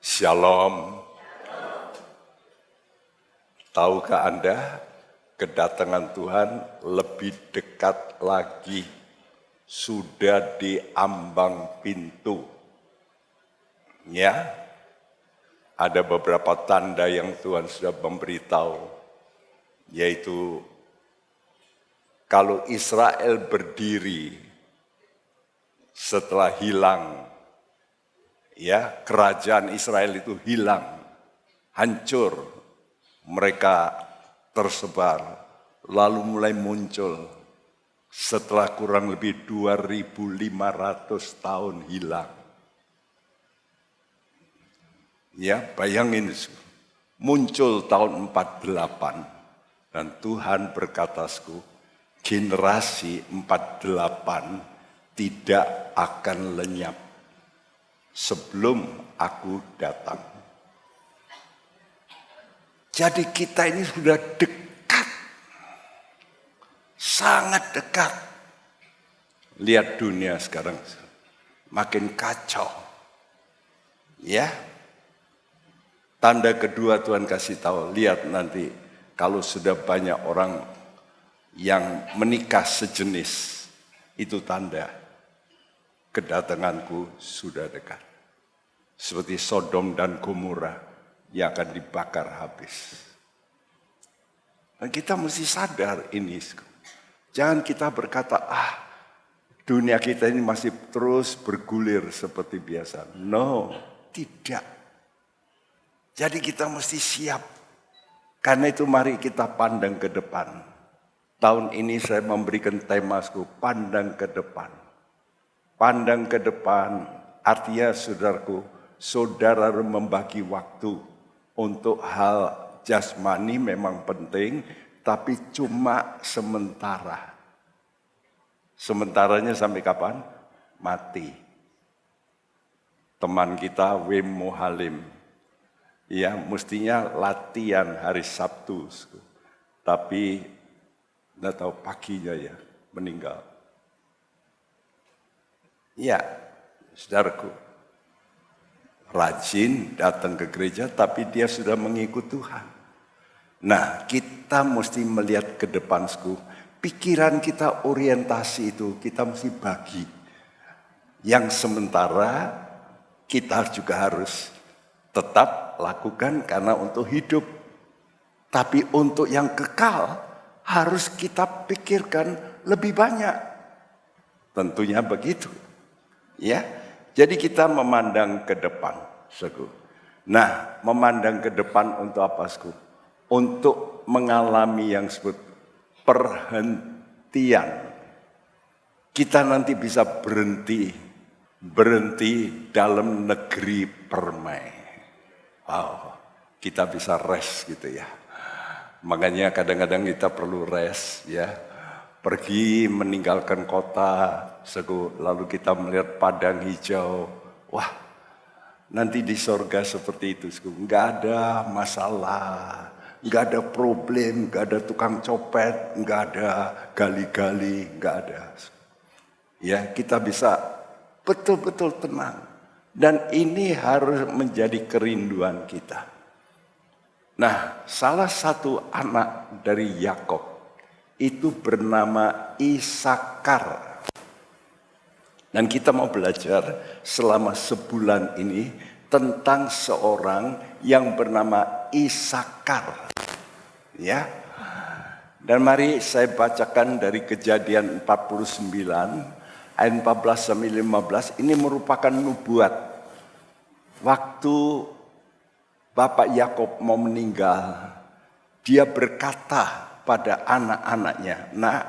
Shalom. Tahukah Anda, kedatangan Tuhan lebih dekat lagi, sudah di ambang pintu. Ya, ada beberapa tanda yang Tuhan sudah memberitahu, yaitu kalau Israel berdiri setelah hilang, ya, kerajaan Israel itu hilang, hancur. Mereka tersebar, lalu mulai muncul setelah kurang lebih 2.500 tahun hilang. Ya, bayangin, muncul tahun 48 dan Tuhan berkata, generasi 48 tidak akan lenyap sebelum aku datang. Jadi kita ini sudah dekat, sangat dekat. Lihat dunia sekarang, makin kacau. Ya, tanda kedua Tuhan kasih tahu, lihat nanti kalau sudah banyak orang yang menikah sejenis, itu tanda kedatanganku sudah dekat. Seperti Sodom dan Gomora yang akan dibakar habis. Dan kita mesti sadar ini. Jangan kita berkata, dunia kita ini masih terus bergulir seperti biasa. No, tidak. Jadi kita mesti siap. Karena itu mari kita pandang ke depan. Tahun ini saya memberikan temasku, pandang ke depan. Pandang ke depan, artinya saudaraku, saudara membagi waktu. Untuk hal jasmani memang penting, tapi cuma sementara. Sementaranya sampai kapan? Mati. Teman kita Wim Mohalim, ya mestinya latihan hari Sabtu, tapi nggak tahu paginya ya meninggal. Ya, saudaraku. Rajin datang ke gereja, tapi dia sudah mengikut Tuhan. Nah, kita mesti melihat ke depan, pikiran kita, orientasi itu kita mesti bagi. Yang sementara kita juga harus tetap lakukan karena untuk hidup. Tapi untuk yang kekal harus kita pikirkan lebih banyak. Tentunya begitu. Ya. Jadi kita memandang ke depan, Sku. Nah, memandang ke depan untuk apa, Sku? Untuk mengalami yang disebut perhentian. Kita nanti bisa berhenti dalam negeri permai. Wow, kita bisa rest gitu ya. Makanya kadang-kadang kita perlu rest ya. Pergi meninggalkan kota, lalu kita melihat padang hijau. Wah, nanti di sorga seperti itu, nggak ada masalah, nggak ada problem, nggak ada tukang copet, nggak ada gali-gali, nggak ada. Ya, kita bisa betul-betul tenang. Dan ini harus menjadi kerinduan kita. Nah, salah satu anak dari Yakub itu bernama Isakar. Dan kita mau belajar selama sebulan ini tentang seorang yang bernama Isakar. Ya. Dan mari saya bacakan dari Kejadian 49 ayat 14 sampai 15. Ini merupakan nubuat. Waktu Bapak Yakub mau meninggal, dia berkata pada anak-anaknya, "Nak,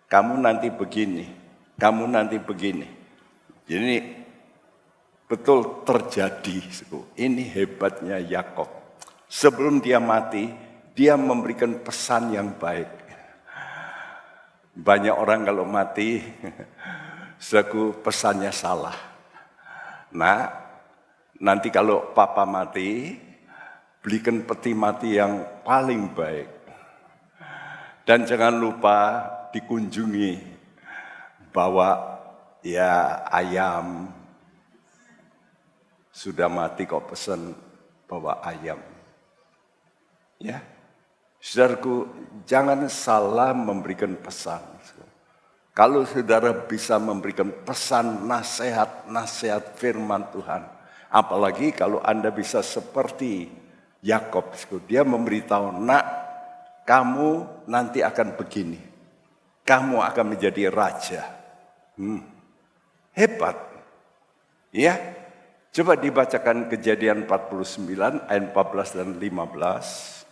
kamu nanti begini, kamu nanti begini." Jadi betul terjadi. Ini hebatnya Yakub. Sebelum dia mati, dia memberikan pesan yang baik. Banyak orang kalau mati, pesannya salah. Nah, nanti kalau papa mati, belikan peti mati yang paling baik. Dan jangan lupa dikunjungi, bawa ya ayam, Sudah mati kok pesan bawa ayam. Ya, saudaraku, jangan salah memberikan pesan. Kalau saudara bisa memberikan pesan, nasihat firman Tuhan. Apalagi kalau Anda bisa seperti Yakub, dia memberitahu, nak, kamu nanti akan begini. Kamu akan menjadi raja. Hebat. Ya, coba dibacakan Kejadian 49 ayat 14 dan 15.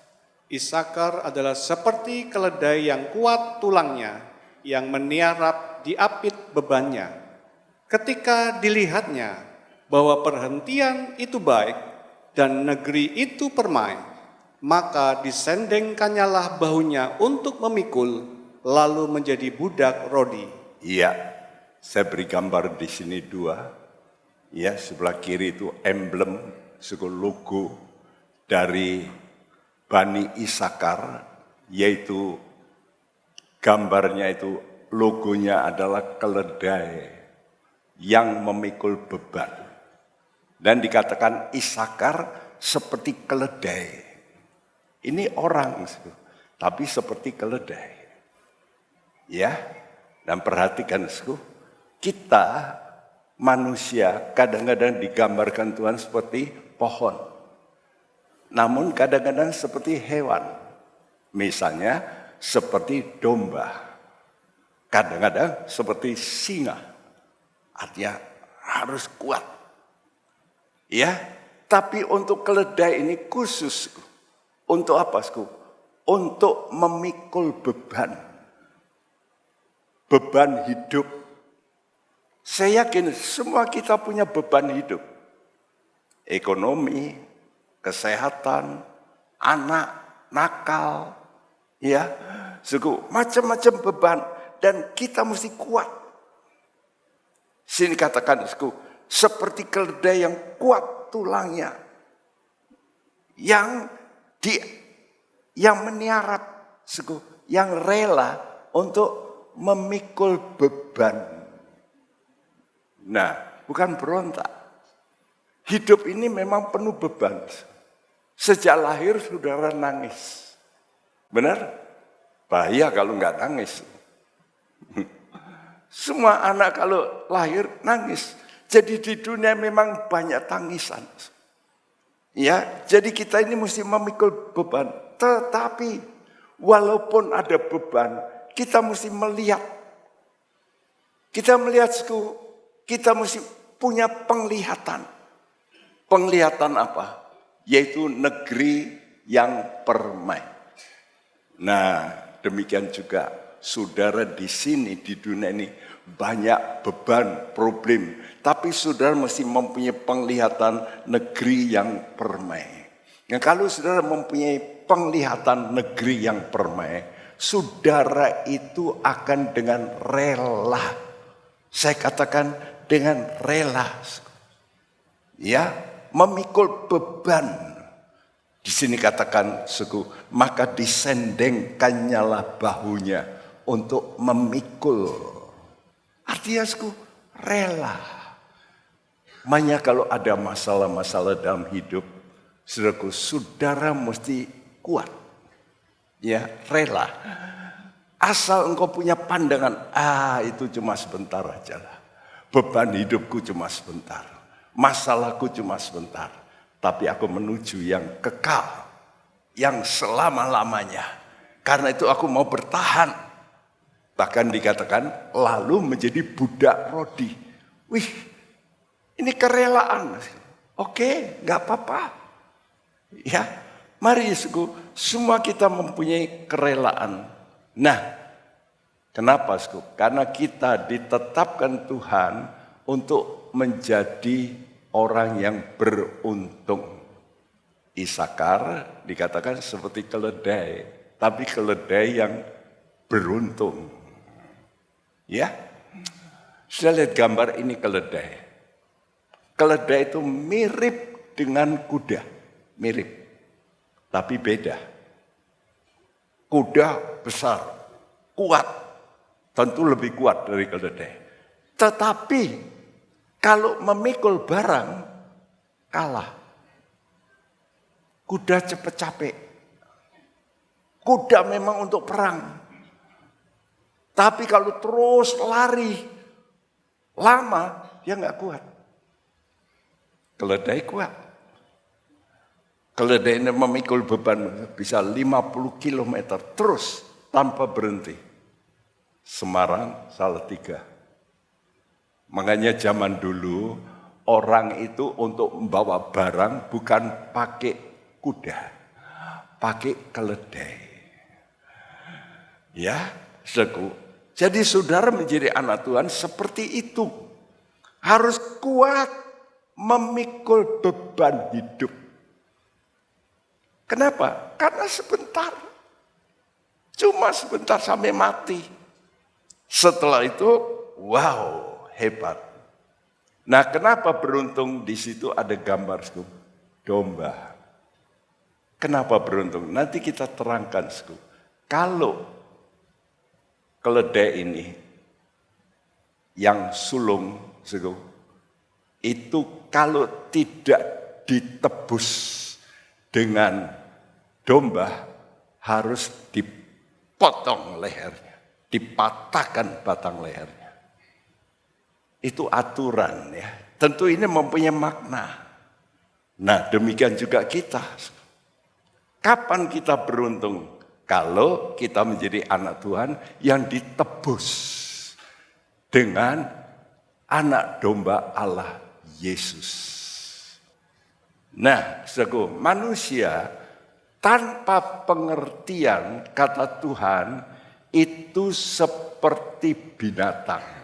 Isakar adalah seperti keledai yang kuat tulangnya, yang meniarap diapit bebannya. Ketika dilihatnya bahwa perhentian itu baik dan negeri itu permai, maka disendengkannyalah bahunya untuk memikul, lalu menjadi budak Rodi. Iya, saya beri gambar di sini 2. Ya, sebelah kiri itu emblem, logo dari Bani Isakar, yaitu gambarnya itu, logonya adalah keledai yang memikul beban. Dan dikatakan Isakar seperti keledai. Ini orang, tapi seperti keledai. Ya, dan perhatikan, kita manusia kadang-kadang digambarkan Tuhan seperti pohon. Namun kadang-kadang seperti hewan. Misalnya seperti domba. Kadang-kadang seperti singa. Artinya harus kuat. Ya, tapi untuk keledai ini khusus. Untuk apa, Untuk memikul beban. Beban hidup. Saya yakin semua kita punya beban hidup. Ekonomi, kesehatan, anak, nakal, ya, macam-macam beban, dan kita mesti kuat. Sini katakan, seperti keledai yang kuat tulangnya, yang meniarap, yang rela untuk memikul beban. Nah, bukan berontak. Hidup ini memang penuh beban. Sejak lahir saudara nangis. Benar? Bahaya kalau nggak nangis. Semua anak kalau lahir nangis. Jadi di dunia memang banyak tangisan. Ya, jadi kita ini mesti memikul beban. Tetapi walaupun ada beban, kita mesti melihat. Kita melihat, kita mesti punya penglihatan. Penglihatan apa? Yaitu negeri yang permai. Nah, demikian juga saudara di sini, di dunia ini banyak beban, problem. Tapi saudara mesti mempunyai penglihatan negeri yang permai. Nah, kalau saudara mempunyai penglihatan negeri yang permai, saudara itu akan dengan rela. Saya katakan dengan rela. Ya, memikul beban. Di sini katakan, maka disendengkannyalah bahunya untuk memikul. Artinya, rela. Makanya kalau ada masalah-masalah dalam hidup, saudara mesti kuat. Ya, rela. Asal engkau punya pandangan, itu cuma sebentar aja lah. Beban hidupku cuma sebentar. Masalahku cuma sebentar, tapi aku menuju yang kekal, yang selama-lamanya. Karena itu aku mau bertahan. Bahkan dikatakan lalu menjadi budak Rodi. Wih, ini kerelaan. Oke, gak apa-apa. Ya, mari semua kita mempunyai kerelaan. Nah, kenapa? Karena kita ditetapkan Tuhan untuk menjadi orang yang beruntung. Isakar dikatakan seperti keledai, tapi keledai yang beruntung. Ya, sudah lihat gambar ini keledai. Keledai itu mirip dengan kuda, mirip, tapi beda. Kuda besar, kuat, tentu lebih kuat dari keledai. Tetapi kalau memikul barang, kalah. Kuda cepat capek. Kuda memang untuk perang. Tapi kalau terus lari lama, dia nggak kuat. Keledai kuat. Keledai ini memikul beban bisa 50 km terus tanpa berhenti. Semarang, Salatiga. Makanya zaman dulu orang itu untuk membawa barang bukan pakai kuda, pakai keledai. Ya, saudaraku. Jadi saudara menjadi anak Tuhan seperti itu. Harus kuat memikul beban hidup. Kenapa? Karena sebentar. Cuma sebentar sampai mati. Setelah itu, wow, hebat. Nah, kenapa beruntung di situ ada gambar domba? Kenapa beruntung? Nanti kita terangkan. Kalau keledai ini yang sulung, itu kalau tidak ditebus dengan domba harus dipotong lehernya, dipatahkan batang lehernya. Itu aturan ya. Tentu ini mempunyai makna. Nah, demikian juga kita. Kapan kita beruntung? Kalau kita menjadi anak Tuhan yang ditebus dengan anak domba Allah Yesus. Nah, manusia tanpa pengertian kata Tuhan itu seperti binatang.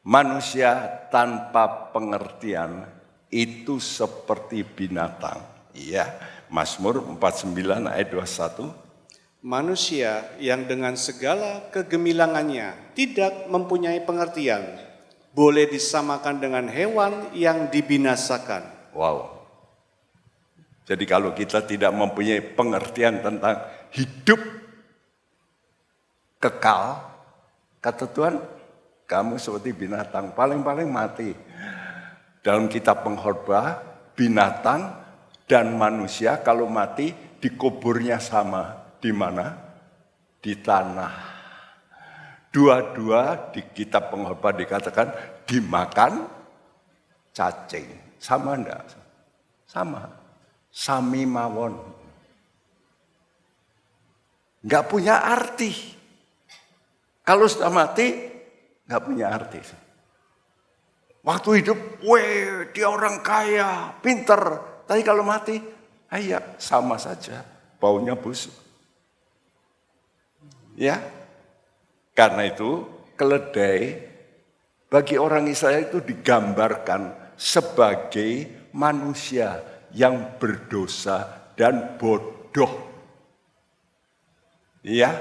Manusia tanpa pengertian itu seperti binatang. Iya, Mazmur 49 ayat 21. Manusia yang dengan segala kegemilangannya tidak mempunyai pengertian, boleh disamakan dengan hewan yang dibinasakan. Wow. Jadi kalau kita tidak mempunyai pengertian tentang hidup kekal, kata Tuhan, kamu seperti binatang, paling-paling mati. Dalam kitab Pengkhotbah, binatang dan manusia kalau mati dikuburnya sama. Di mana? Di tanah. Dua-dua di kitab Pengkhotbah dikatakan dimakan cacing. Sama enggak? Sama. Sami mawon. Enggak punya arti. Kalau sudah mati, enggak punya arti. Waktu hidup, dia orang kaya, pinter. Tapi kalau mati, sama saja. Baunya busuk. Ya, karena itu keledai bagi orang Israel itu digambarkan sebagai manusia yang berdosa dan bodoh. Ya,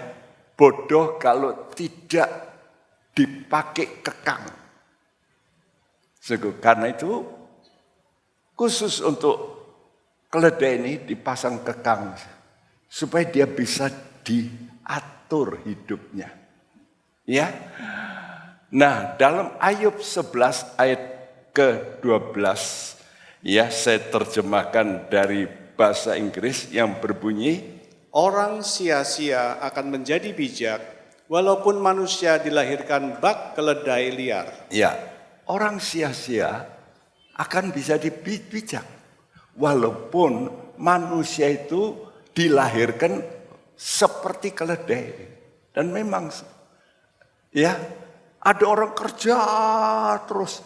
bodoh kalau tidak dipakai kekang. Karena itu khusus untuk keledai ini dipasang kekang supaya dia bisa diatur hidupnya. Ya. Nah, dalam Ayub 11 ayat ke-12 ya, saya terjemahkan dari bahasa Inggris yang berbunyi, orang sia-sia akan menjadi bijak walaupun manusia dilahirkan bak keledai liar. Ya, orang sia-sia akan bisa bijak walaupun manusia itu dilahirkan seperti keledai. Dan memang ya, ada orang kerja terus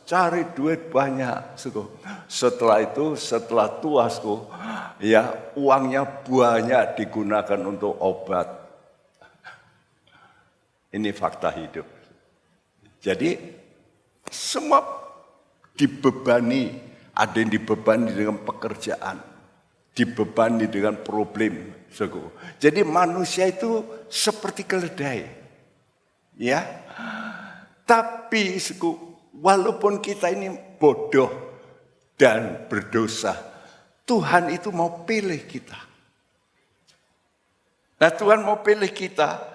cari duit banyak. Setelah itu, setelah tua, ya uangnya banyak digunakan untuk obat. Ini fakta hidup. Jadi semua dibebani, ada yang dibebani dengan pekerjaan, dibebani dengan problem. Jadi manusia itu seperti keledai. Ya. Tapi walaupun kita ini bodoh dan berdosa, Tuhan itu mau pilih kita. Nah, Tuhan mau pilih kita.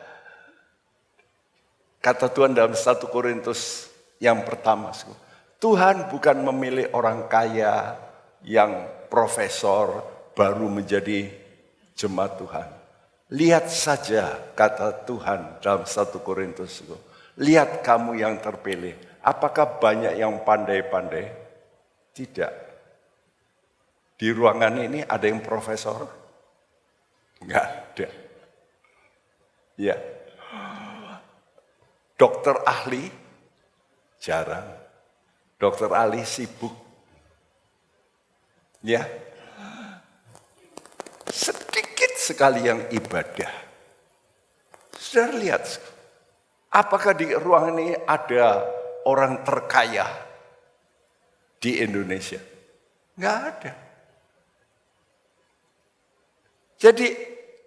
Kata Tuhan dalam 1 Korintus Yang pertama, Tuhan bukan memilih orang kaya yang profesor baru menjadi jemaat Tuhan. Lihat saja kata Tuhan dalam 1 Korintus. Lihat kamu yang terpilih. Apakah banyak yang pandai-pandai? Tidak. Di ruangan ini ada yang profesor? Enggak ada. Ya. Dokter ahli? Jarang. Dokter ahli sibuk. Ya. Sedikit sekali yang ibadah. Sudah lihat. Apakah di ruangan ini ada orang terkaya di Indonesia? Enggak ada. Jadi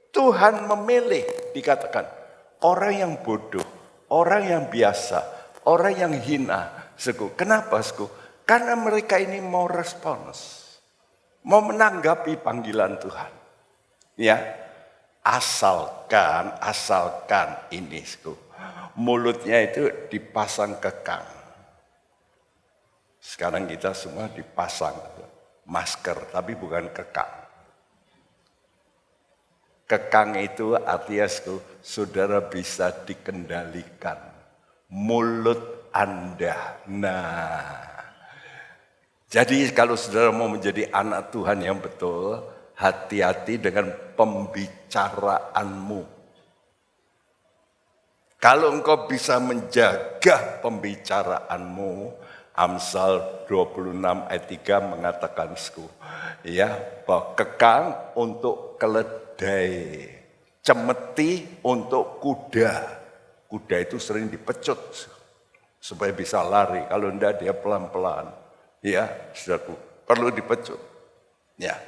Tuhan memilih, dikatakan, orang yang bodoh, orang yang biasa, orang yang hina. Kenapa? Karena mereka ini mau respons, mau menanggapi panggilan Tuhan. Ya, asalkan ini, mulutnya itu dipasang kekang. Sekarang kita semua dipasang masker, tapi bukan kekang. Kekang itu artinya saudara bisa dikendalikan. Mulut Anda. Nah, jadi kalau saudara mau menjadi anak Tuhan yang betul, hati-hati dengan pembicaraanmu. Kalau engkau bisa menjaga pembicaraanmu, Amsal 26 ayat 3 mengatakan, ya, bahwa kekang untuk keledai, cemeti untuk kuda. Kuda itu sering dipecut supaya bisa lari. Kalau enggak dia pelan-pelan. Ya, saudaraku, perlu dipecut. Ya.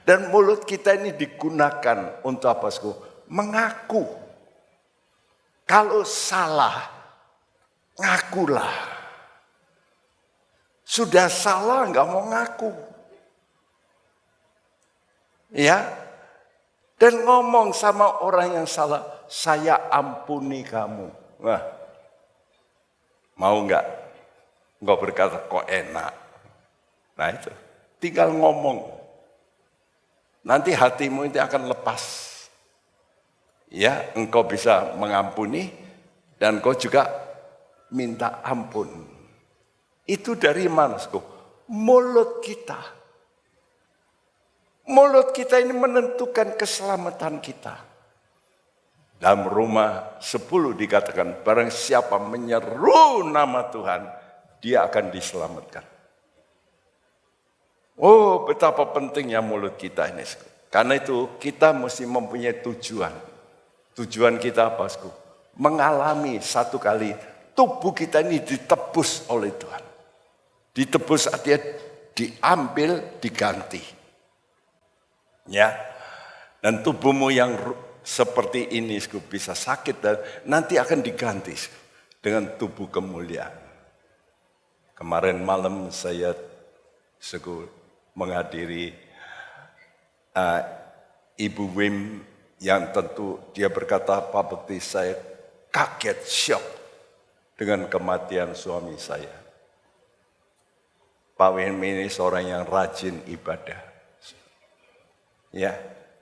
Dan mulut kita ini digunakan untuk apa? Mengaku. Kalau salah, ngakulah. Sudah salah enggak mau ngaku. Ya. Dan ngomong sama orang yang salah, saya ampuni kamu. Wah, mau enggak? Enggak berkata kok enak. Nah itu, tinggal ngomong. Nanti hatimu itu akan lepas. Ya, engkau bisa mengampuni dan engkau juga minta ampun. Itu dari mana? Mulut kita. Mulut kita ini menentukan keselamatan kita. Dalam Roma 10 dikatakan, barang siapa menyeru nama Tuhan, dia akan diselamatkan. Oh, betapa pentingnya mulut kita ini. Karena itu kita mesti mempunyai tujuan. Tujuan kita apa? Mengalami satu kali tubuh kita ini ditebus oleh Tuhan. Ditebus artinya diambil, diganti. Ya, dan tubuhmu yang seperti ini bisa sakit dan nanti akan diganti dengan tubuh kemuliaan. Kemarin malam saya menghadiri Ibu Wim yang tentu dia berkata, Pak Bekti, saya kaget, syok dengan kematian suami saya. Pak Wim ini seorang yang rajin ibadah. Ya,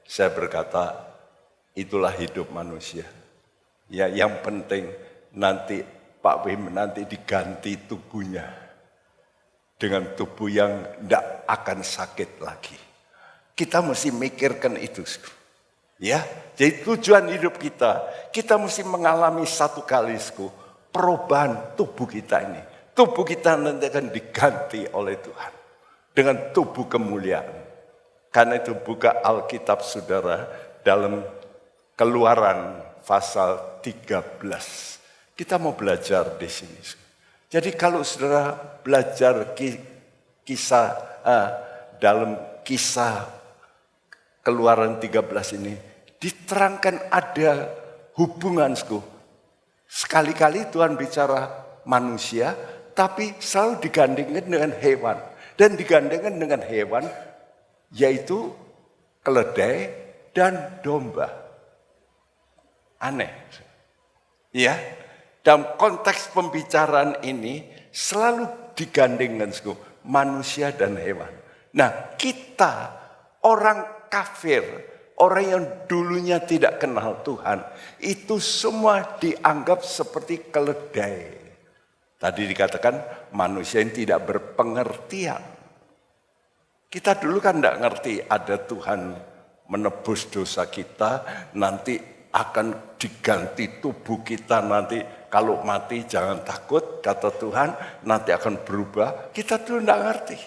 saya berkata, itulah hidup manusia. Ya, yang penting nanti Pak Wim nanti diganti tubuhnya dengan tubuh yang tidak akan sakit lagi. Kita mesti mikirkan itu. Ya, jadi tujuan hidup kita mesti mengalami satu kali perubahan tubuh kita ini. Tubuh kita nanti akan diganti oleh Tuhan dengan tubuh kemuliaan. Karena itu buka Alkitab saudara dalam Keluaran pasal 13. Kita mau belajar di sini. Jadi kalau saudara belajar kisah dalam kisah Keluaran 13 ini, diterangkan ada hubungan. Sekali-kali Tuhan bicara manusia, tapi selalu digandengkan dengan hewan. Dan digandengkan dengan hewan, yaitu keledai dan domba. Aneh. Ya, dalam konteks pembicaraan ini selalu digandengkan manusia dan hewan. Nah, kita orang kafir, orang yang dulunya tidak kenal Tuhan, itu semua dianggap seperti keledai. Tadi dikatakan manusia yang tidak berpengertian. Kita dulu kan tidak ngerti ada Tuhan menebus dosa kita, nanti akan diganti tubuh kita, nanti kalau mati jangan takut, kata Tuhan, nanti akan berubah. Kita dulu tidak ngerti.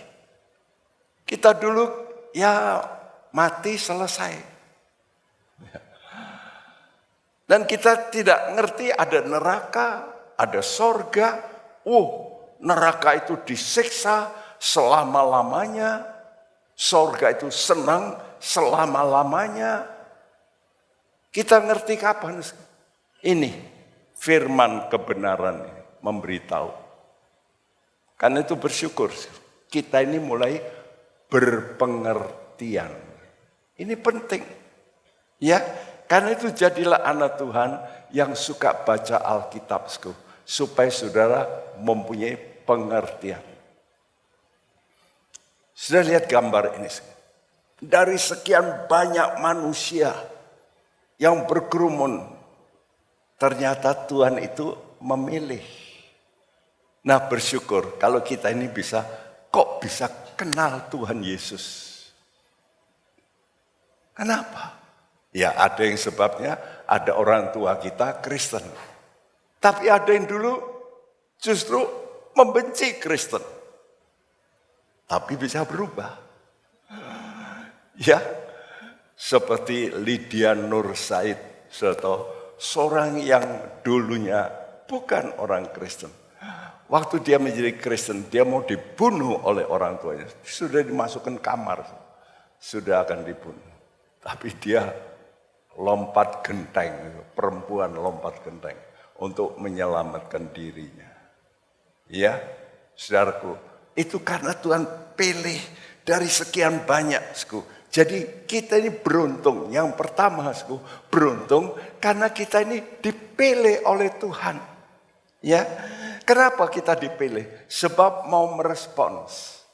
Kita dulu ya mati selesai. Dan kita tidak ngerti ada neraka, ada sorga. Neraka itu disiksa selama-lamanya. Sorga itu senang selama-lamanya. Kita ngerti kapan? Ini firman kebenaran memberitahu. Karena itu bersyukur. Kita ini mulai berpengertian. Ini penting. Ya, karena itu jadilah anak Tuhan yang suka baca Alkitab. Supaya saudara mempunyai pengertian. Sudah lihat gambar ini. Dari sekian banyak manusia yang berkerumun, ternyata Tuhan itu memilih. Nah, bersyukur kalau kita ini bisa kenal Tuhan Yesus. Kenapa? Ya ada yang sebabnya ada orang tua kita Kristen. Tapi ada yang dulu justru membenci Kristen. Tapi bisa berubah. Ya, seperti Lydia Nur Said, seorang yang dulunya bukan orang Kristen. Waktu dia menjadi Kristen, dia mau dibunuh oleh orang tuanya. Sudah dimasukkan kamar, sudah akan dibunuh. Tapi dia lompat genteng, perempuan lompat genteng untuk menyelamatkan dirinya. Ya, saudaraku, itu karena Tuhan pilih dari sekian banyak. Jadi kita ini beruntung. Yang pertama, beruntung karena kita ini dipilih oleh Tuhan. Ya, kenapa kita dipilih? Sebab mau merespons.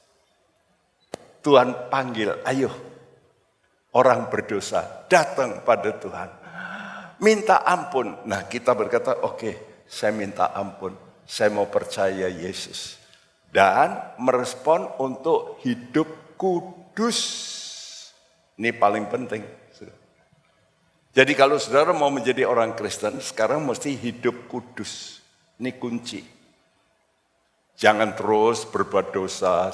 Tuhan panggil, ayo orang berdosa datang pada Tuhan. Minta ampun. Nah, kita berkata, oke, saya minta ampun. Saya mau percaya Yesus. Dan merespon untuk hidup kudus. Ini paling penting. Jadi kalau saudara mau menjadi orang Kristen, sekarang mesti hidup kudus. Ini kunci. Jangan terus berbuat dosa,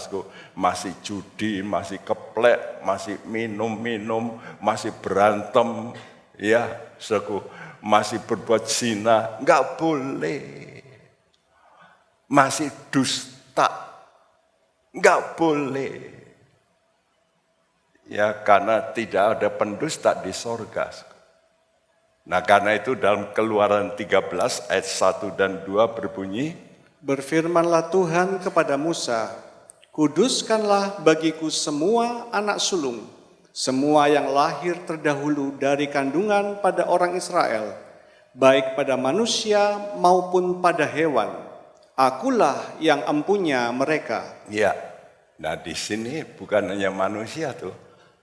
masih judi, masih keplek, masih minum-minum, masih berantem, ya, masih berbuat zina, enggak boleh. Masih dusta, enggak boleh. Ya, karena tidak ada pendusta di sorga. Nah, karena itu dalam Keluaran 13 ayat 1 dan 2 berbunyi, berfirmanlah Tuhan kepada Musa, kuduskanlah bagiku semua anak sulung, semua yang lahir terdahulu dari kandungan pada orang Israel, baik pada manusia maupun pada hewan. Akulah yang empunya mereka. Ya, nah di sini bukan hanya manusia tuh,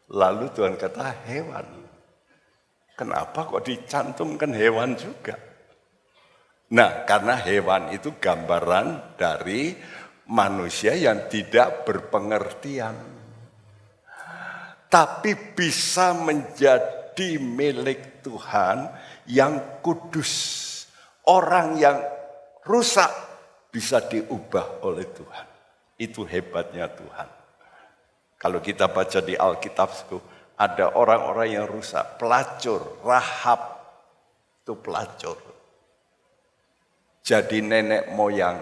lalu Tuhan kata hewan. Kenapa kok dicantumkan hewan juga? Nah, karena hewan itu gambaran dari manusia yang tidak berpengertian. Tapi bisa menjadi milik Tuhan yang kudus. Orang yang rusak bisa diubah oleh Tuhan. Itu hebatnya Tuhan. Kalau kita baca di Alkitab, ada orang-orang yang rusak. Pelacur, Rahab itu pelacur. Jadi nenek moyang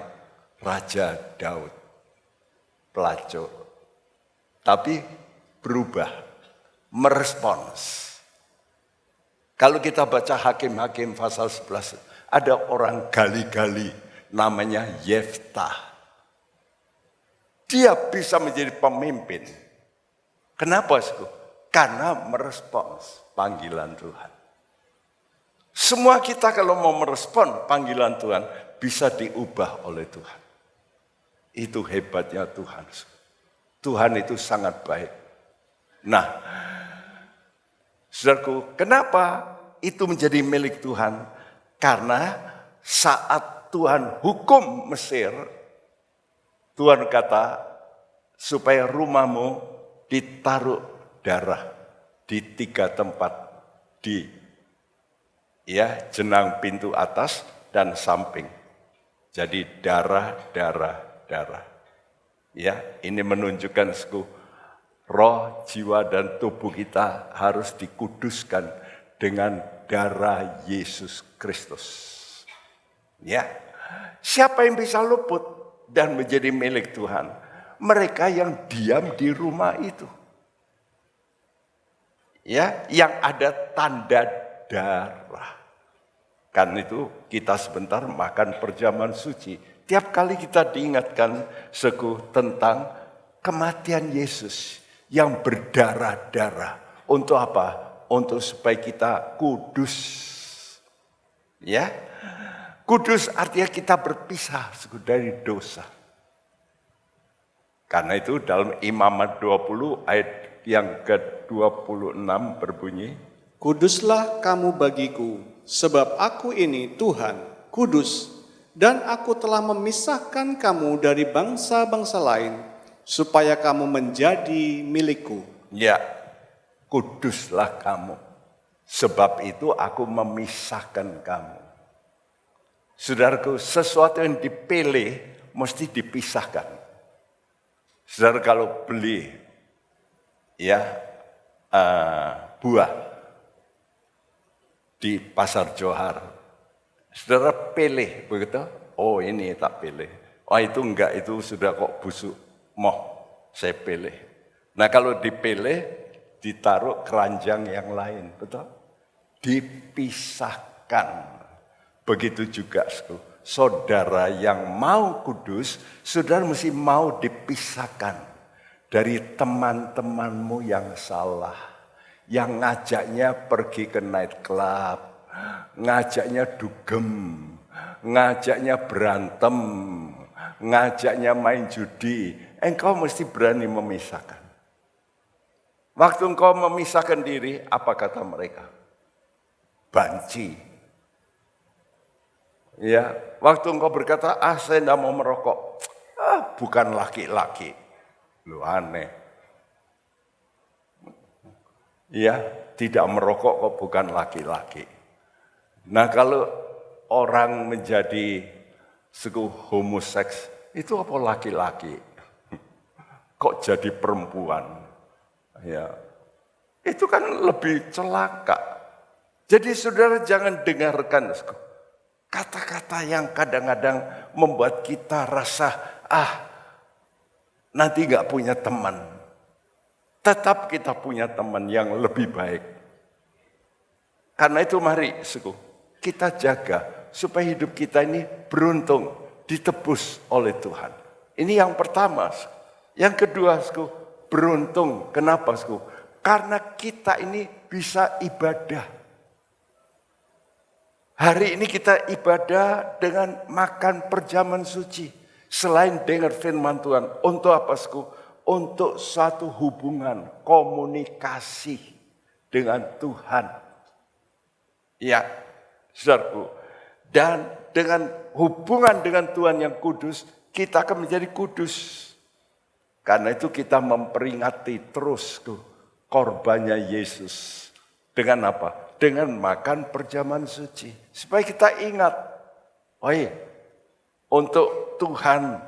Raja Daud. Pelacur. Tapi berubah. Merespons. Kalau kita baca Hakim-Hakim pasal 11. Ada orang gali-gali. Namanya Yeftah. Dia bisa menjadi pemimpin. Kenapa? Karena merespons panggilan Tuhan. Semua kita kalau mau merespon panggilan Tuhan bisa diubah oleh Tuhan. Itu hebatnya Tuhan. Tuhan itu sangat baik. Nah, saudaraku, kenapa itu menjadi milik Tuhan? Karena saat Tuhan hukum Mesir, Tuhan kata supaya rumahmu ditaruh darah di 3 tempat, di jenang pintu atas dan samping. Jadi darah. Ya, ini menunjukkan roh, jiwa dan tubuh kita harus dikuduskan dengan darah Yesus Kristus. Ya. Siapa yang bisa luput dan menjadi milik Tuhan? Mereka yang diam di rumah itu. Ya, yang ada tanda darah. Kan itu kita sebentar makan perjamuan suci. Tiap kali kita diingatkan tentang kematian Yesus yang berdarah-darah. Untuk apa? Untuk supaya kita kudus. Ya. Kudus artinya kita berpisah dari dosa. Karena itu dalam Imamat 20 ayat yang ke-26 berbunyi, Kuduslah kamu bagiku, sebab aku ini Tuhan, kudus, dan aku telah memisahkan kamu dari bangsa-bangsa lain, supaya kamu menjadi milikku. Ya, kuduslah kamu, sebab itu aku memisahkan kamu. Saudaraku, sesuatu yang dipilih mesti dipisahkan. Saudara kalau beli buah di pasar Johar, saudara pilih begitu, oh ini tak pilih, oh itu enggak, itu sudah kok busuk, saya pilih. Nah kalau dipilih, ditaruh keranjang yang lain, betul? Dipisahkan. Begitu juga saudara yang mau kudus, saudara mesti mau dipisahkan dari teman-temanmu yang salah, yang ngajaknya pergi ke night club, ngajaknya dugem, ngajaknya berantem, ngajaknya main judi. Engkau mesti berani memisahkan. Waktu engkau memisahkan diri, apa kata mereka? Banci. Ya, waktu engkau berkata, saya tidak mau merokok, bukan laki-laki, lu aneh. Ya, tidak merokok kok bukan laki-laki. Nah kalau orang menjadi homoseks, itu apa laki-laki? Kok jadi perempuan? Ya, itu kan lebih celaka. Jadi saudara jangan dengarkan kata-kata yang kadang-kadang membuat kita rasa, nanti gak punya teman. Tetap kita punya teman yang lebih baik. Karena itu mari kita jaga supaya hidup kita ini beruntung, ditebus oleh Tuhan. Ini yang pertama. Yang kedua, beruntung. Kenapa? Karena kita ini bisa ibadah. Hari ini kita ibadah dengan makan perjamuan suci. Selain dengar firman Tuhan. Untuk apa? Untuk suatu hubungan, komunikasi dengan Tuhan. Ya, saudaraku. Dan dengan hubungan dengan Tuhan yang kudus, kita akan menjadi kudus. Karena itu kita memperingati terus korbannya Yesus. Dengan apa? Dengan makan perjamuan suci. Supaya kita ingat, untuk Tuhan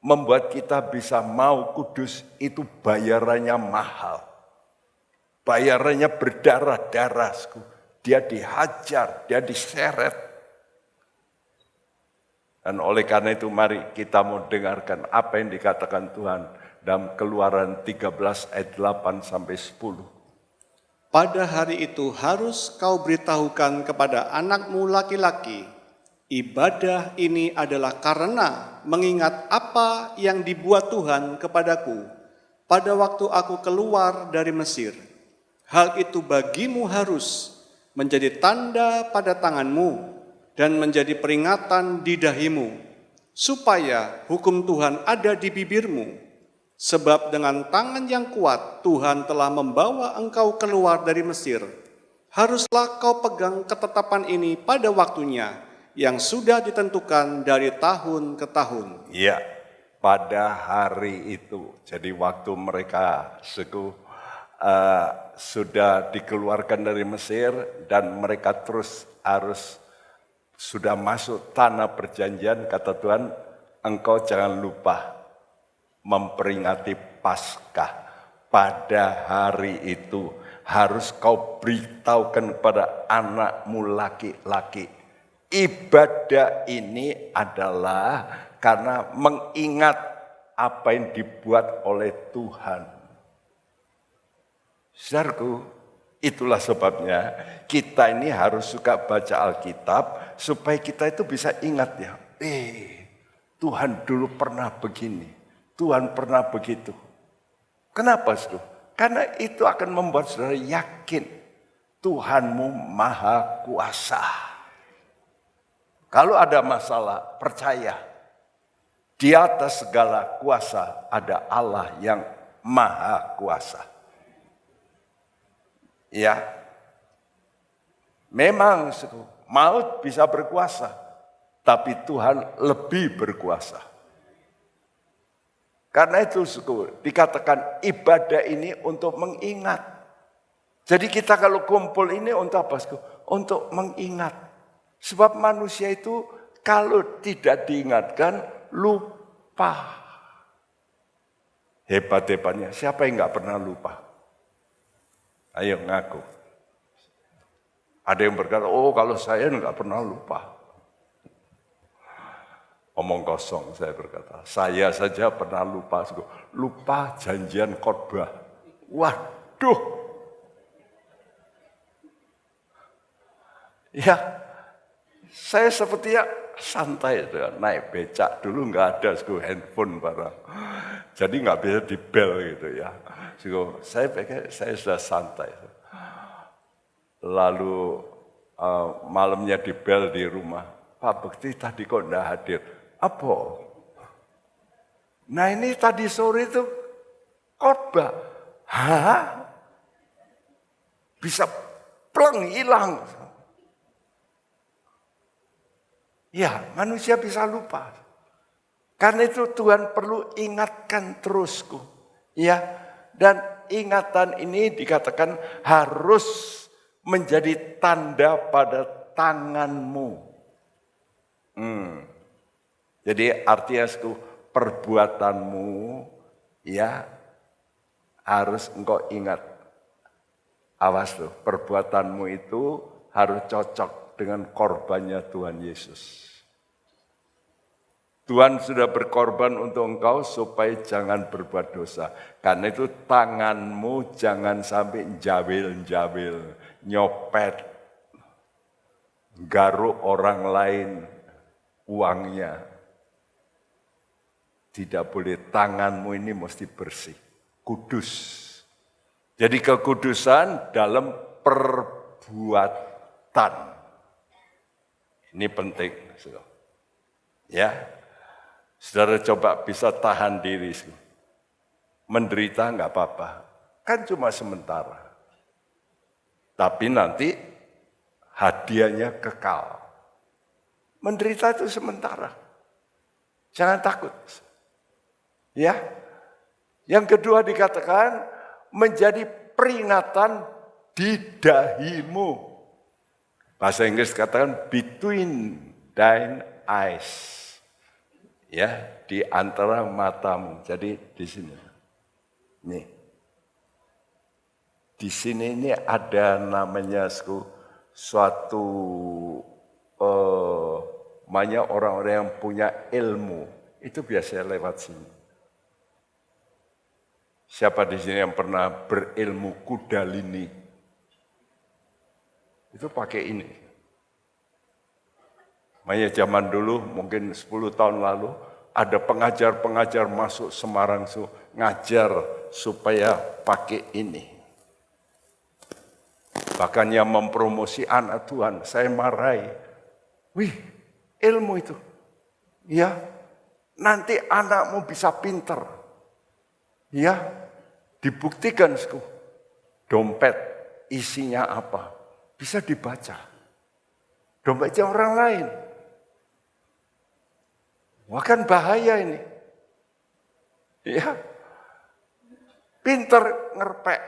membuat kita bisa mau kudus itu bayarannya mahal. Bayarannya berdarah-darah. Dia dihajar, dia diseret. Dan oleh karena itu mari kita mau dengarkan apa yang dikatakan Tuhan dalam Keluaran 13 ayat 8 sampai 10. Pada hari itu harus kau beritahukan kepada anakmu laki-laki, ibadah ini adalah karena mengingat apa yang dibuat Tuhan kepadaku pada waktu aku keluar dari Mesir. Hal itu bagimu harus menjadi tanda pada tanganmu dan menjadi peringatan di dahimu, supaya hukum Tuhan ada di bibirmu. Sebab dengan tangan yang kuat Tuhan telah membawa engkau keluar dari Mesir. Haruslah kau pegang ketetapan ini pada waktunya yang sudah ditentukan dari tahun ke tahun. Ya, pada hari itu. Jadi waktu mereka sudah dikeluarkan dari Mesir dan mereka terus harus sudah masuk tanah perjanjian, kata Tuhan, engkau jangan lupa memperingati Paskah. Pada hari itu harus kau beritahukan kepada anakmu laki-laki. Ibadah ini adalah karena mengingat apa yang dibuat oleh Tuhan. Saudaraku, itulah sebabnya kita ini harus suka baca Alkitab supaya kita itu bisa ingat ya. Tuhan dulu pernah begini. Tuhan pernah begitu. Kenapa, saudara? Karena itu akan membuat saudara yakin Tuhanmu maha kuasa. Kalau ada masalah, percaya. Di atas segala kuasa ada Allah yang maha kuasa. Ya, memang maut bisa berkuasa, tapi Tuhan lebih berkuasa. Karena itu dikatakan ibadah ini untuk mengingat. Jadi kita kalau kumpul ini untuk apa? Untuk mengingat. Sebab manusia itu kalau tidak diingatkan lupa. Hebat-hebatnya, siapa yang gak pernah lupa? Ayo ngaku. Ada yang berkata, oh kalau saya gak pernah lupa. Omong kosong saya berkata, saya saja pernah lupa janjian khotbah. Waduh. Ya, saya sepertinya santai naik becak dulu nggak ada handphone barang. Jadi nggak bisa di bel gitu ya. Saya pikir saya sudah santai. Lalu malamnya di bel di rumah. Pak Bekti tadi kok enggak hadir. Apa? Nah ini tadi sore itu khotbah. Hah? Bisa pleng hilang. Ya, manusia bisa lupa. Karena itu Tuhan perlu ingatkan terusku. Ya, dan ingatan ini dikatakan harus menjadi tanda pada tanganmu. Jadi artinya perbuatanmu ya harus engkau ingat. Awas loh, perbuatanmu itu harus cocok dengan korbannya Tuhan Yesus. Tuhan sudah berkorban untuk engkau supaya jangan berbuat dosa. Karena itu tanganmu jangan sampai jawil-jawil, nyopet, garuk orang lain uangnya. Tidak boleh, tanganmu ini mesti bersih, kudus. Jadi kekudusan dalam perbuatan. Ini penting. Ya, saudara coba bisa tahan diri. Menderita enggak apa-apa, kan cuma sementara. Tapi nanti hadiahnya kekal. Menderita itu sementara. Jangan takut. Ya, yang kedua dikatakan menjadi peringatan di dahimu. Bahasa Inggris katakan between thine eyes. Ya, di antara matamu. Jadi di sini. Nih. Di sini ini ada namanya suatu banyak orang-orang yang punya ilmu. Itu biasanya lewat sini. Siapa di sini yang pernah berilmu kundalini? Itu pakai ini. Makanya zaman dulu mungkin 10 tahun lalu ada pengajar-pengajar masuk Semarang ngajar supaya pakai ini. Bahkan yang mempromosi anak Tuhan, saya marahi. Wih, ilmu itu. Ya, nanti anakmu bisa pinter. Ya, dibuktikan, dompet isinya apa, bisa dibaca. Dompetnya orang lain. Wah, kan bahaya ini. Ya, pinter ngerpek.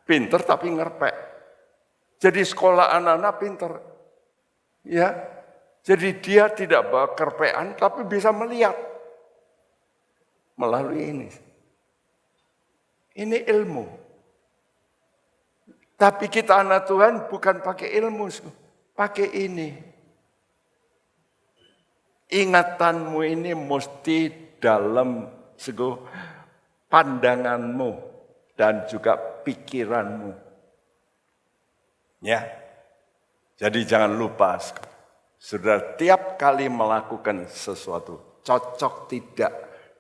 Pinter tapi ngerpek. Jadi sekolah anak-anak pinter. Ya, jadi dia tidak bawa kerpean tapi bisa melihat melalui ini. Ini ilmu. Tapi kita anak Tuhan bukan pakai ilmu, pakai ini. Ingatanmu ini mesti dalam pandanganmu dan juga pikiranmu. Ya. Jadi jangan lupa, saudara, tiap kali melakukan sesuatu cocok tidak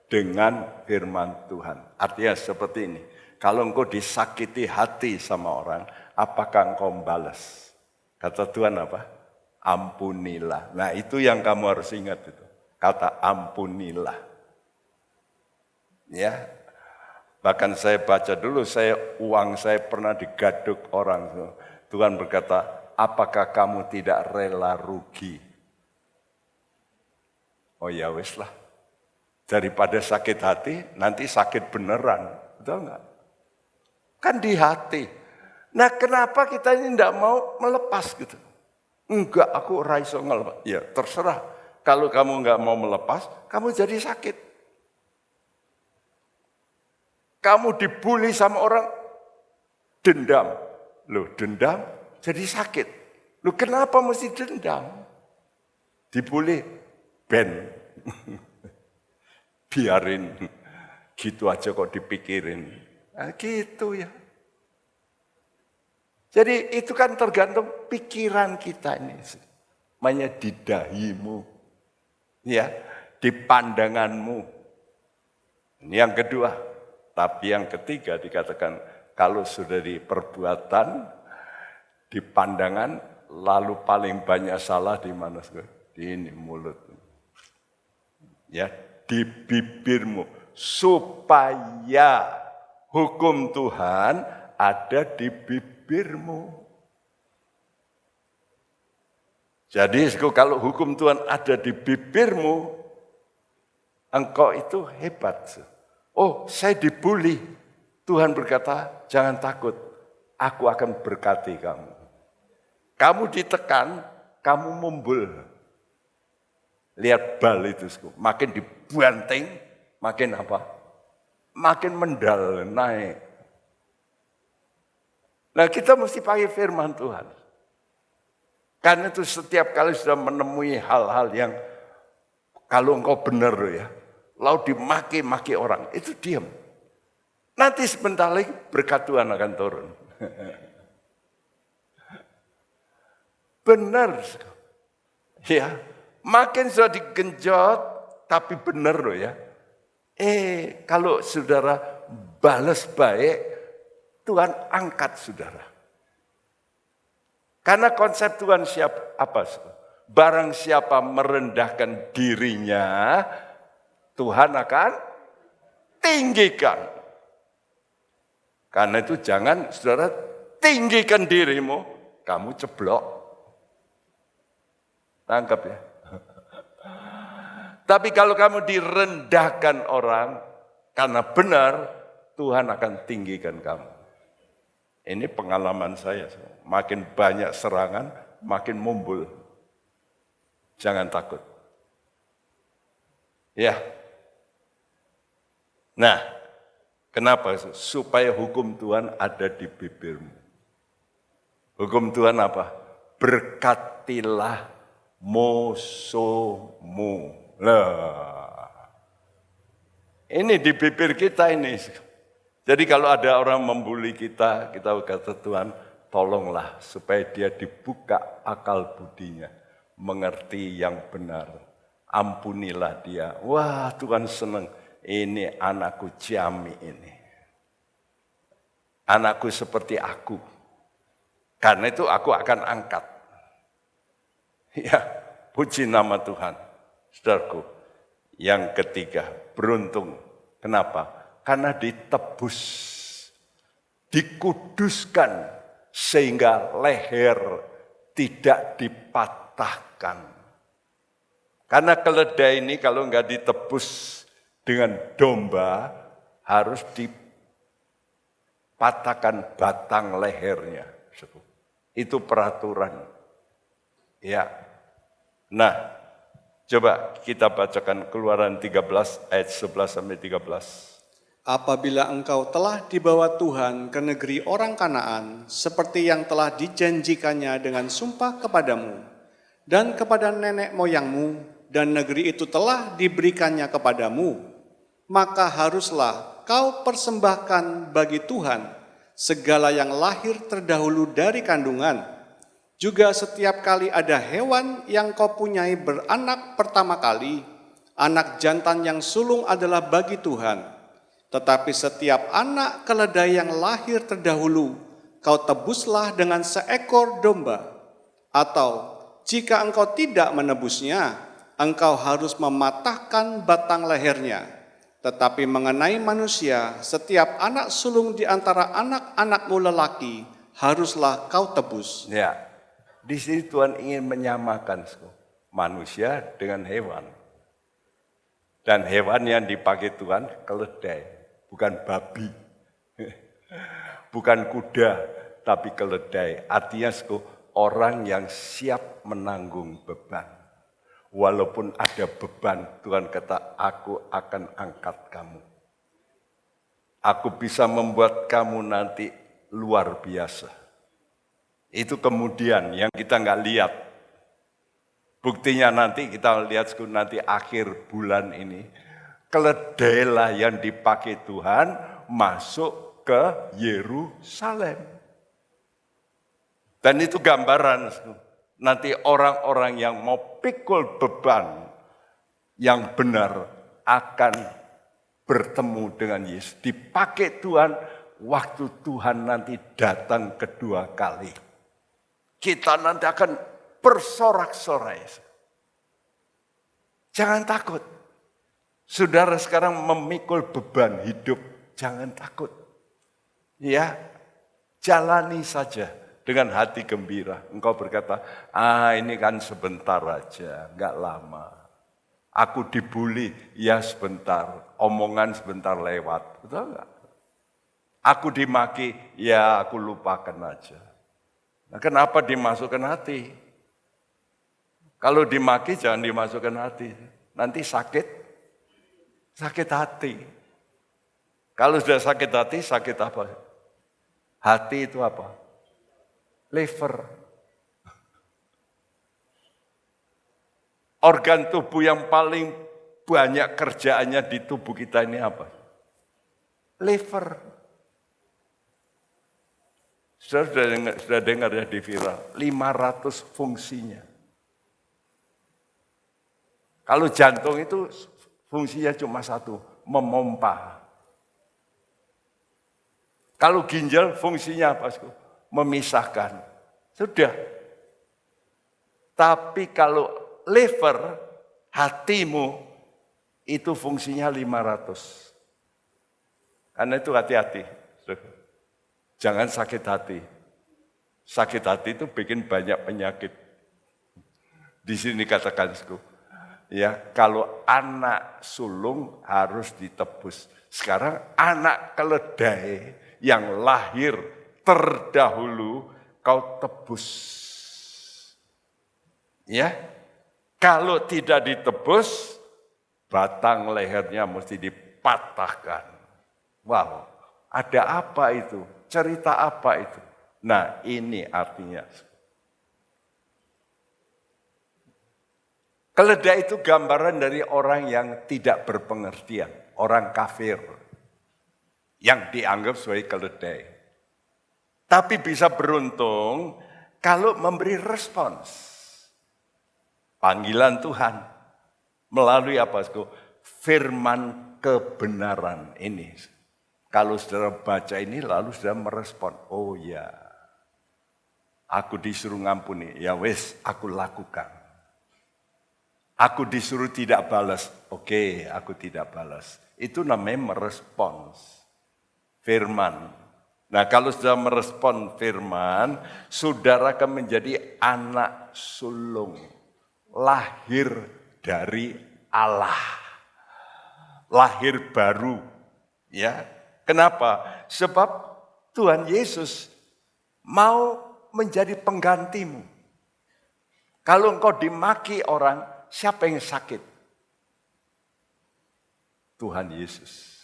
dengan firman Tuhan. Artinya seperti ini. Kalau engkau disakiti hati sama orang, apakah engkau membalas? Kata Tuhan apa? Ampunilah. Nah, itu yang kamu harus ingat itu. Kata ampunilah. Ya. Bahkan saya baca dulu, uang saya pernah digaduk orang. Tuhan berkata, apakah kamu tidak rela rugi? Oh ya wis lah. Daripada sakit hati, nanti sakit beneran. Betul enggak? Kan di hati. Nah, kenapa kita ini tidak mau melepas gitu? Enggak, aku raiso ngelepas. Ya, terserah. Kalau kamu enggak mau melepas, kamu jadi sakit. Kamu dibully sama orang, dendam. Loh, dendam jadi sakit. Loh, kenapa mesti dendam? Dibully, ben. Biarin. Gitu aja kok dipikirin. Nah, gitu ya. Jadi itu kan tergantung pikiran kita ini. Namanya di dahimu. Ya, di pandanganmu. Ini yang kedua. Tapi yang ketiga dikatakan kalau sudah di perbuatan, di pandangan, lalu paling banyak salah di mana? Di ini mulut. Ya, di bibirmu. Supaya hukum Tuhan ada di bibirmu. Jadi kalau hukum Tuhan ada di bibirmu, engkau itu hebat. Oh, saya dibully. Tuhan berkata, jangan takut, aku akan berkati kamu. Kamu ditekan, kamu mumbul. Lihat bal itu, makin dibanting, makin apa? Makin mendal, naik. Nah, kita mesti pakai firman Tuhan. Karena itu setiap kali sudah menemui hal-hal yang kalau engkau benar ya, lalu dimaki-maki orang, itu diam. Nanti sebentar lagi berkat Tuhan akan turun. Benar. Ya, makin sudah digenjot, tapi benar loh ya. Kalau saudara balas baik, Tuhan angkat saudara. Karena konsep Tuhan apa? Barang siapa merendahkan dirinya, Tuhan akan tinggikan. Karena itu jangan saudara tinggikan dirimu, kamu ceblok. Tangkap ya. Tapi kalau kamu direndahkan orang, karena benar, Tuhan akan tinggikan kamu. Ini pengalaman saya. Makin banyak serangan, makin mumbul. Jangan takut. Ya. Nah, kenapa? Supaya hukum Tuhan ada di bibirmu. Hukum Tuhan apa? Berkatilah musuhmu. Lah. Ini di bibir kita ini. Jadi kalau ada orang membuli kita, kita kata Tuhan, tolonglah supaya dia dibuka akal budinya, mengerti yang benar. Ampunilah dia. Wah, Tuhan senang. Ini anakku Jami ini. Anakku seperti aku. Karena itu aku akan angkat. Ya, puji nama Tuhan. Saudaraku, yang ketiga, beruntung. Kenapa? Karena ditebus, dikuduskan, sehingga leher tidak dipatahkan. Karena keledai ini kalau enggak ditebus dengan domba, harus dipatahkan batang lehernya. Itu peraturan. Ya. Nah, coba kita bacakan Keluaran 13 ayat 11 sampai 13. Apabila engkau telah dibawa Tuhan ke negeri orang Kanaan, seperti yang telah dijanjikannya dengan sumpah kepadamu, dan kepada nenek moyangmu, dan negeri itu telah diberikannya kepadamu, maka haruslah kau persembahkan bagi Tuhan segala yang lahir terdahulu dari kandungan, juga setiap kali ada hewan yang kau punyai beranak pertama kali, anak jantan yang sulung adalah bagi Tuhan. Tetapi setiap anak keledai yang lahir terdahulu, kau tebuslah dengan seekor domba. Atau jika engkau tidak menebusnya, engkau harus mematahkan batang lehernya. Tetapi mengenai manusia, setiap anak sulung di antara anak-anakmu lelaki, haruslah kau tebus. Ya, di sini Tuhan ingin menyamakan manusia dengan hewan. Dan hewan yang dipakai Tuhan keledai. Bukan babi, bukan kuda, tapi keledai. Artinya orang yang siap menanggung beban. Walaupun ada beban, Tuhan kata, aku akan angkat kamu. Aku bisa membuat kamu nanti luar biasa. Itu kemudian yang kita nggak lihat. Buktinya nanti kita lihat nanti akhir bulan ini. Keledai lah yang dipakai Tuhan masuk ke Yerusalem. Dan itu gambaran nanti orang-orang yang mau pikul beban yang benar akan bertemu dengan Yesus. Dipakai Tuhan waktu Tuhan nanti datang kedua kali. Kita nanti akan bersorak-sorai. Jangan takut. Saudara sekarang memikul beban hidup, jangan takut. Ya, jalani saja dengan hati gembira. Engkau berkata, ini kan sebentar aja, enggak lama. Aku dibully, ya sebentar, omongan sebentar lewat. Betul enggak? Aku dimaki, ya aku lupakan aja. Nah, kenapa dimasukkan hati? Kalau dimaki jangan dimasukkan hati, nanti sakit hati. Kalau sudah sakit hati, sakit apa? Hati itu apa? Liver. Organ tubuh yang paling banyak kerjaannya di tubuh kita ini apa? Liver. Sudah dengar ya di viral, 500 fungsinya. Kalau jantung itu fungsinya cuma satu, memompa. Kalau ginjal fungsinya apa? Memisahkan. Sudah. Tapi kalau liver, hatimu, itu fungsinya 500. Karena itu hati-hati. Jangan sakit hati. Sakit hati itu bikin banyak penyakit. Di sini katakan, ya, kalau anak sulung harus ditebus. Sekarang anak keledai yang lahir terdahulu kau tebus. Ya, kalau tidak ditebus, batang lehernya mesti dipatahkan. Wow, ada apa itu? Cerita apa itu? Nah, ini artinya. Keledai itu gambaran dari orang yang tidak berpengertian, orang kafir yang dianggap sebagai keledai. Tapi bisa beruntung kalau memberi respons. Panggilan Tuhan melalui apa? Firman kebenaran ini. Kalau saudara baca ini lalu saudara merespon, oh ya, aku disuruh ngampuni, ya wes aku lakukan. Aku disuruh tidak balas. Oke, aku tidak balas. Itu namanya merespons firman. Nah, kalau sudah merespon firman, saudara akan menjadi anak sulung. Lahir dari Allah. Lahir baru. Ya. Kenapa? Sebab Tuhan Yesus mau menjadi penggantimu. Kalau engkau dimaki orang, siapa yang sakit? Tuhan Yesus.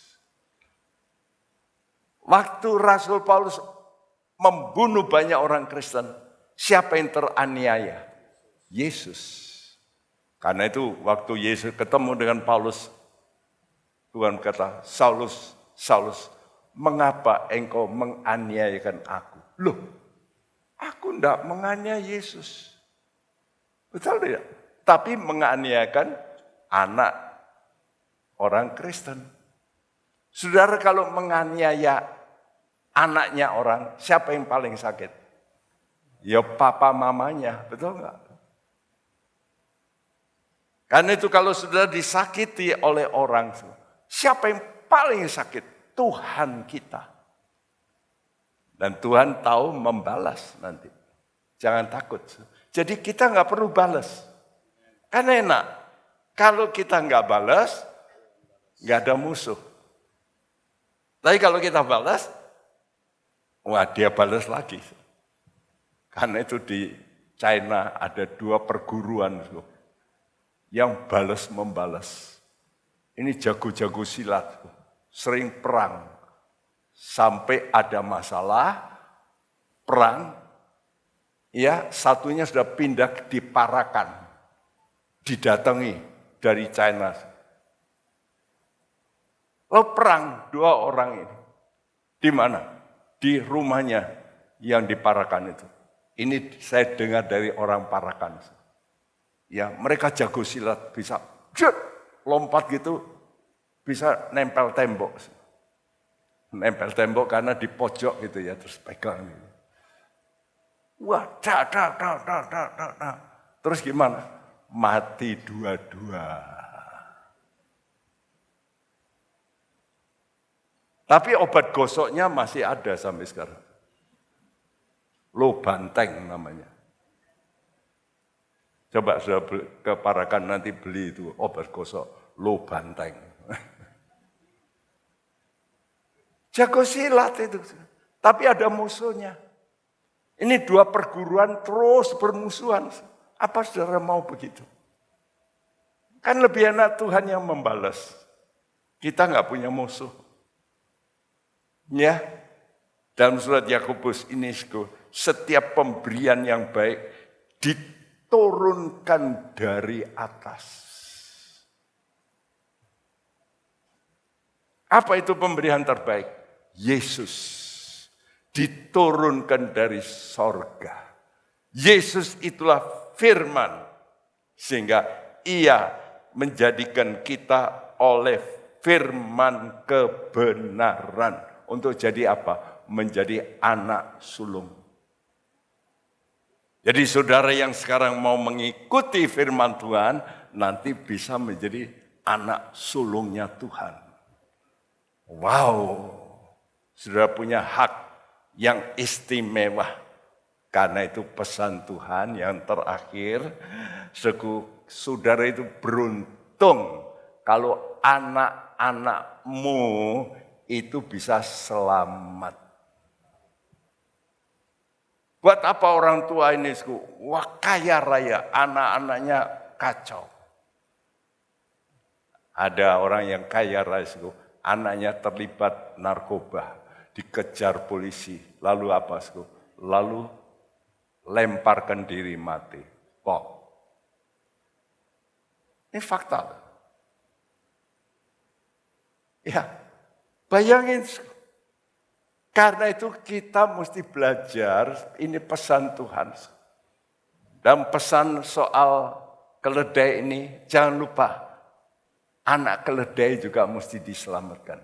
Waktu Rasul Paulus membunuh banyak orang Kristen, siapa yang teraniaya? Yesus. Karena itu waktu Yesus ketemu dengan Paulus, Tuhan kata, Saulus, Saulus, mengapa engkau menganiayakan aku? Loh, aku enggak menganiaya Yesus. Betul tidak? Tapi menganiayakan anak orang Kristen. Saudara kalau menganiaya anaknya orang, siapa yang paling sakit? Ya papa mamanya, betul enggak? Karena itu kalau saudara disakiti oleh orang, siapa yang paling sakit? Tuhan kita. Dan Tuhan tahu membalas nanti. Jangan takut. Jadi kita nggak perlu balas. Karena enak. Kalau kita nggak balas, nggak ada musuh. Tapi kalau kita balas, wah dia balas lagi. Karena itu di China ada 2 perguruan yang balas membalas. Ini jago-jago silat, sering perang. Sampai ada masalah, perang, ya satunya sudah pindah di Parakan, didatangi dari China. Lalu perang 2 orang ini, di mana? Di rumahnya yang di Parakan itu. Ini saya dengar dari orang Parakan. Ya mereka jago silat, bisa lompat gitu, bisa nempel tembok. Nempel tembok karena di pojok gitu ya, terus pegang gitu. Wah, terus gimana? Mati dua-dua. Tapi obat gosoknya masih ada sampai sekarang. Lo banteng namanya. Coba sudah ke Parakan nanti beli itu obat gosok, lo banteng. Jago silat itu. Tapi ada musuhnya. Ini 2 perguruan terus bermusuhan. Apa saudara mau begitu? Kan lebih enak Tuhan yang membalas. Kita nggak punya musuh. Ya, dalam surat Yakobus ini, setiap pemberian yang baik diturunkan dari atas. Apa itu pemberian terbaik? Yesus diturunkan dari sorga. Yesus itulah firman. Sehingga ia menjadikan kita oleh firman kebenaran. Untuk jadi apa? Menjadi anak sulung. Jadi saudara yang sekarang mau mengikuti firman Tuhan, nanti bisa menjadi anak sulungnya Tuhan. Wow, saudara punya hak yang istimewa. Karena itu pesan Tuhan yang terakhir, saudara itu beruntung kalau anak-anakmu itu bisa selamat. Buat apa orang tua ini, wah kaya raya, anak-anaknya kacau. Ada orang yang kaya raya, anaknya terlibat narkoba, dikejar polisi, lalu apa? Lalu lemparkan diri mati. Kok? Ini fakta. Ya, bayangin. Karena itu kita mesti belajar, ini pesan Tuhan. Dan pesan soal keledai ini, jangan lupa, anak keledai juga mesti diselamatkan.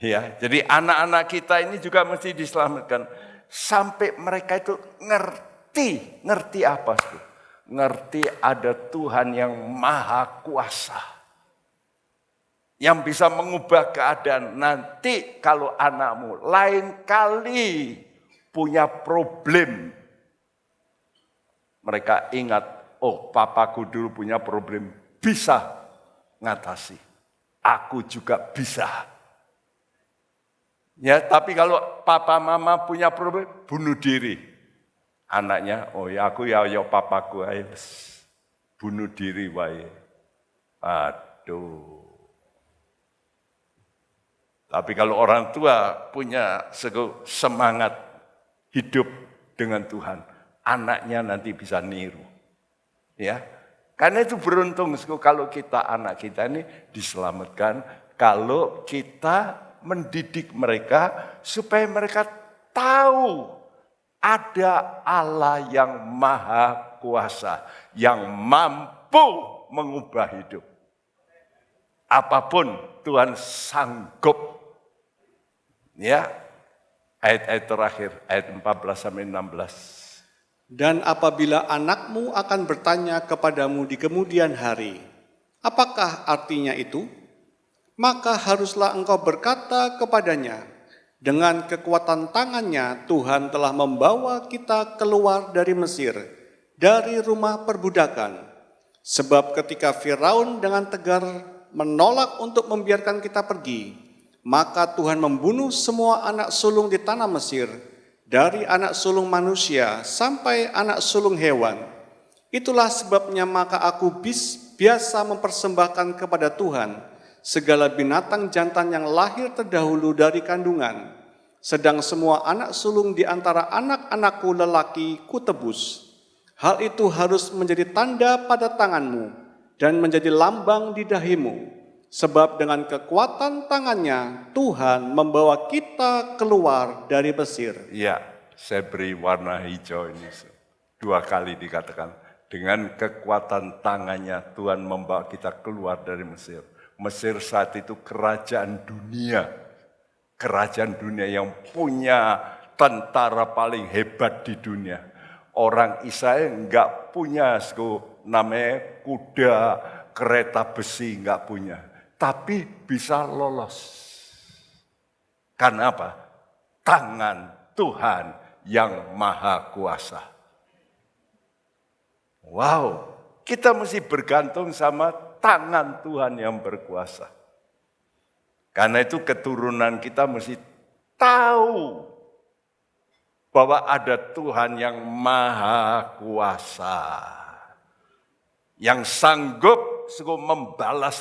Ya, jadi anak-anak kita ini juga mesti diselamatkan. Sampai mereka itu ngerti apa? ngerti ada Tuhan yang maha kuasa, yang bisa mengubah keadaan. Nanti kalau anakmu lain kali punya problem, mereka ingat, oh papaku dulu punya problem, bisa ngatasi. Aku juga bisa. Ya, tapi kalau papa mama punya problem, bunuh diri. Anaknya, oh ya aku ya papaku, ayo bunuh diri wae. Aduh. Tapi kalau orang tua punya semangat hidup dengan Tuhan, anaknya nanti bisa niru. Ya. Karena itu beruntung kalau anak kita ini diselamatkan, kalau kita mendidik mereka supaya mereka tahu ada Allah yang maha kuasa, yang mampu mengubah hidup. Apapun Tuhan sanggup. Ya, ayat-ayat terakhir, ayat 14-16. Dan apabila anakmu akan bertanya kepadamu di kemudian hari, apakah artinya itu? Maka haruslah engkau berkata kepadanya, dengan kekuatan tangannya Tuhan telah membawa kita keluar dari Mesir, dari rumah perbudakan. Sebab ketika Firaun dengan tegar menolak untuk membiarkan kita pergi, maka Tuhan membunuh semua anak sulung di tanah Mesir, dari anak sulung manusia sampai anak sulung hewan. Itulah sebabnya maka aku biasa mempersembahkan kepada Tuhan segala binatang jantan yang lahir terdahulu dari kandungan, sedang semua anak sulung di antara anak-anakku lelaki kutebus. Hal itu harus menjadi tanda pada tanganmu dan menjadi lambang di dahimu, sebab dengan kekuatan tangannya Tuhan membawa kita keluar dari Mesir. Iya, saya beri warna hijau ini. 2 kali dikatakan, dengan kekuatan tangannya Tuhan membawa kita keluar dari Mesir. Mesir saat itu kerajaan dunia yang punya tentara paling hebat di dunia. Orang Israel enggak punya namanya kuda, kereta besi, enggak punya. Tapi bisa lolos. Karena apa? Tangan Tuhan yang maha kuasa. Wow, kita mesti bergantung sama tangan Tuhan yang berkuasa. Karena itu keturunan kita mesti tahu bahwa ada Tuhan yang maha kuasa, yang sanggup membalas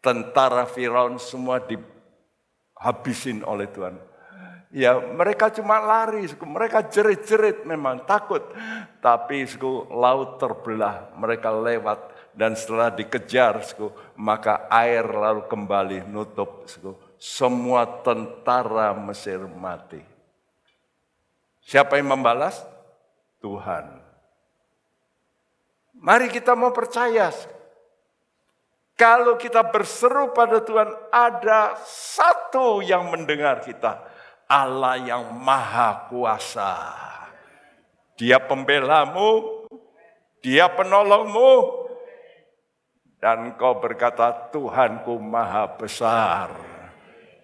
tentara Firaun semua dihabisin oleh Tuhan. Ya, mereka cuma lari, mereka jerit-jerit memang takut. Tapi laut terbelah, mereka lewat. Dan setelah dikejar, maka air lalu kembali nutup. Semua tentara Mesir mati. Siapa yang membalas? Tuhan. Mari kita mau percaya. Kalau kita berseru pada Tuhan, ada satu yang mendengar kita. Allah yang maha kuasa. Dia pembelamu, dia penolongmu. Dan kau berkata, Tuhanku maha besar.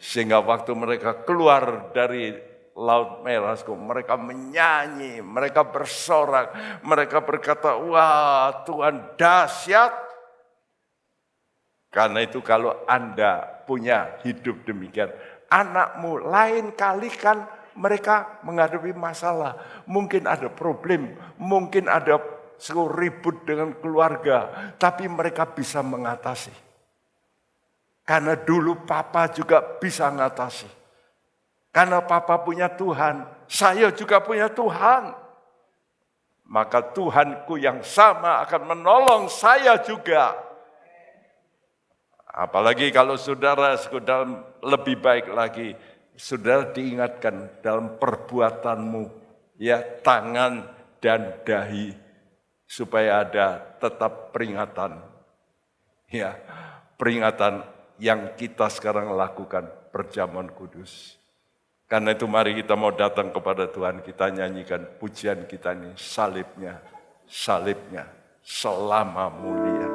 Sehingga waktu mereka keluar dari Laut Merah, mereka menyanyi, mereka bersorak, mereka berkata, wah Tuhan dahsyat. Karena itu kalau Anda punya hidup demikian, anakmu lain kali kan mereka menghadapi masalah. Mungkin ada problem, mungkin ada ribut dengan keluarga, tapi mereka bisa mengatasi. Karena dulu papa juga bisa mengatasi. Karena papa punya Tuhan, saya juga punya Tuhan. Maka Tuhanku yang sama akan menolong saya juga. Apalagi kalau saudara dalam lebih baik lagi, saudara diingatkan dalam perbuatanmu, ya tangan dan dahi, supaya ada tetap peringatan. Ya, peringatan yang kita sekarang lakukan, perjamuan kudus. Karena itu mari kita mau datang kepada Tuhan, kita nyanyikan pujian kita ini, salibnya salibnya selama mulia.